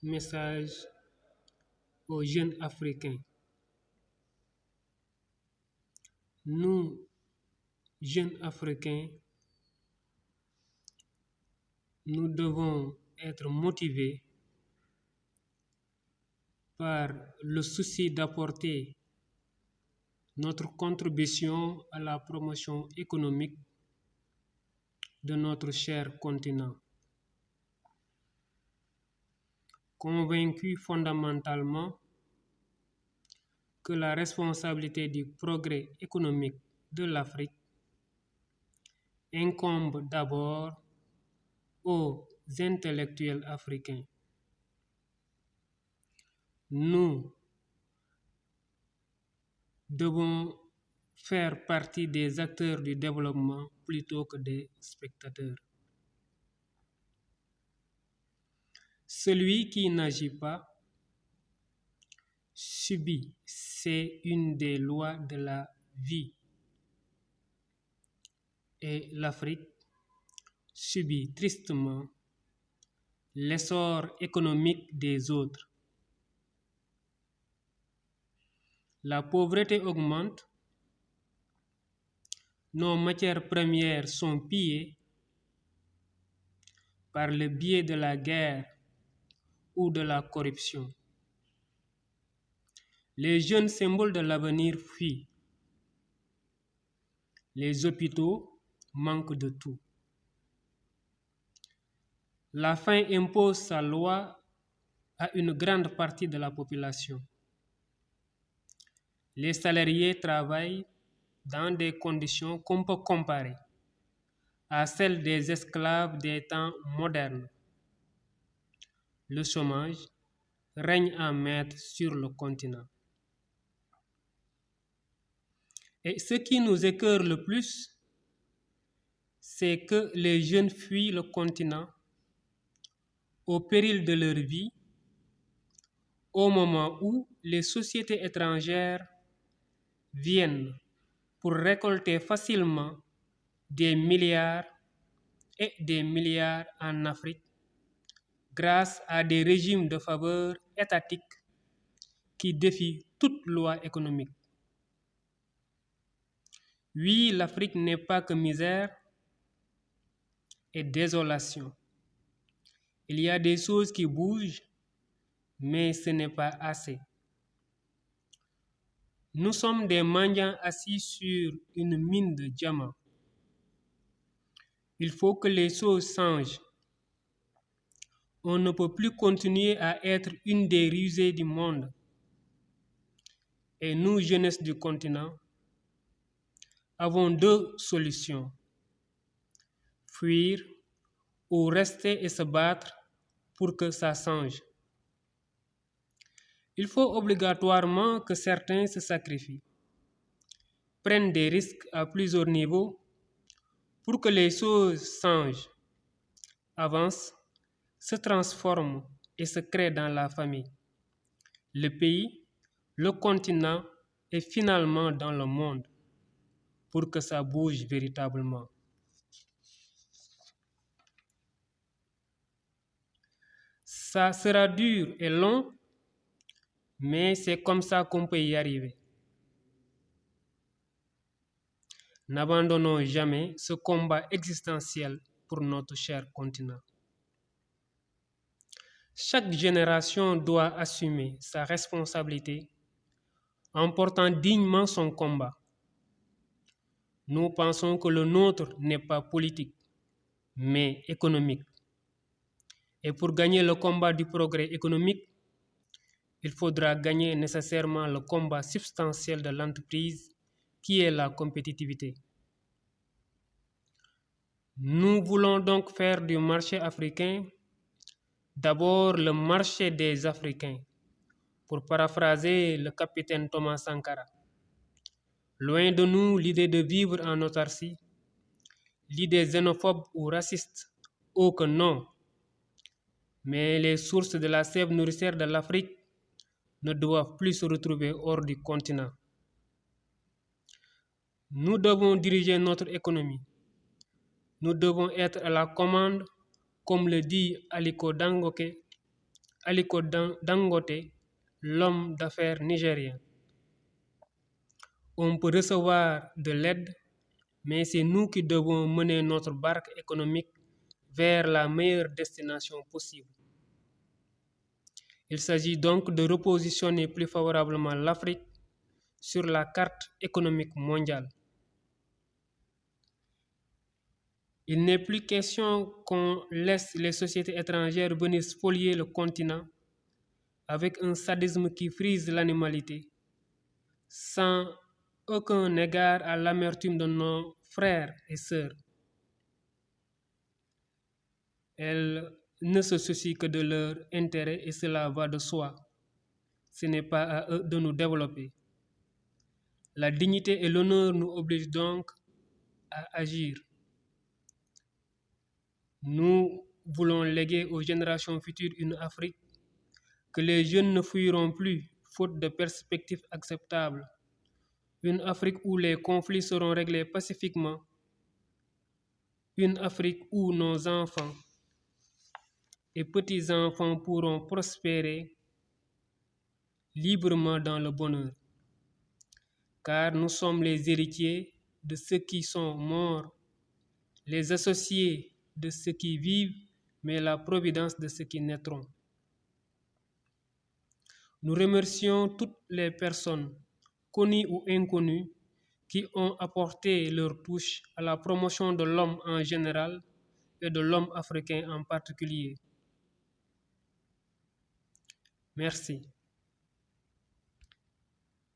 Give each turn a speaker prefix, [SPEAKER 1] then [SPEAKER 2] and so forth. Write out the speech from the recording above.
[SPEAKER 1] message aux jeunes Africains. Nous, jeunes Africains, nous devons être motivés par le souci d'apporter notre contribution à la promotion économique de notre cher continent. Convaincus fondamentalement que la responsabilité du progrès économique de l'Afrique incombe d'abord aux intellectuels africains. Nous devons faire partie des acteurs du développement plutôt que des spectateurs. Celui qui n'agit pas subit, c'est une des lois de la vie. Et l'Afrique subit tristement l'essor économique des autres. La pauvreté augmente, nos matières premières sont pillées par le biais de la guerre ou de la corruption. Les jeunes symboles de l'avenir fuient. Les hôpitaux manquent de tout. La faim impose sa loi à une grande partie de la population. Les salariés travaillent dans des conditions qu'on peut comparer à celles des esclaves des temps modernes. Le chômage règne en maître sur le continent. Et ce qui nous écœure le plus, c'est que les jeunes fuient le continent au péril de leur vie, au moment où les sociétés étrangères viennent pour récolter facilement des milliards et des milliards en Afrique grâce à des régimes de faveur étatiques qui défient toute loi économique. Oui, l'Afrique n'est pas que misère et désolation. Il y a des choses qui bougent, mais ce n'est pas assez. Nous sommes des mendiants assis sur une mine de diamants. Il faut que les choses changent. On ne peut plus continuer à être une des rusées du monde. Et nous, jeunesse du continent, avons deux solutions. Fuir ou rester et se battre pour que ça change. Il faut obligatoirement que certains se sacrifient, prennent des risques à plusieurs niveaux pour que les choses changent, avancent, se transforment et se créent dans la famille, le pays, le continent et finalement dans le monde pour que ça bouge véritablement. Ça sera dur et long, mais c'est comme ça qu'on peut y arriver. N'abandonnons jamais ce combat existentiel pour notre cher continent. Chaque génération doit assumer sa responsabilité en portant dignement son combat. Nous pensons que le nôtre n'est pas politique, mais économique. Et pour gagner le combat du progrès économique, il faudra gagner nécessairement le combat substantiel de l'entreprise qui est la compétitivité. Nous voulons donc faire du marché africain d'abord le marché des Africains, pour paraphraser le capitaine Thomas Sankara. Loin de nous l'idée de vivre en autarcie, l'idée xénophobe ou raciste, oh que non. Mais les sources de la sève nourricière de l'Afrique ne doivent plus se retrouver hors du continent. Nous devons diriger notre économie. Nous devons être à la commande, comme le dit Aliko Dangote, Aliko Dangote, l'homme d'affaires nigérien. On peut recevoir de l'aide, mais c'est nous qui devons mener notre barque économique vers la meilleure destination possible. Il s'agit donc de repositionner plus favorablement l'Afrique sur la carte économique mondiale. Il n'est plus question qu'on laisse les sociétés étrangères venir spolier le continent avec un sadisme qui frise l'animalité, sans aucun égard à l'amertume de nos frères et sœurs. Elles ne se soucient que de leur intérêt et cela va de soi. Ce n'est pas à eux de nous développer. La dignité et l'honneur nous obligent donc à agir. Nous voulons léguer aux générations futures une Afrique que les jeunes ne fuiront plus, faute de perspectives acceptables. Une Afrique où les conflits seront réglés pacifiquement. Une Afrique où nos enfants et petits-enfants pourront prospérer librement dans le bonheur. Car nous sommes les héritiers de ceux qui sont morts, les associés de ceux qui vivent, mais la providence de ceux qui naîtront. Nous remercions toutes les personnes, connues ou inconnues, qui ont apporté leur touche à la promotion de l'homme en général et de l'homme africain en particulier. Merci.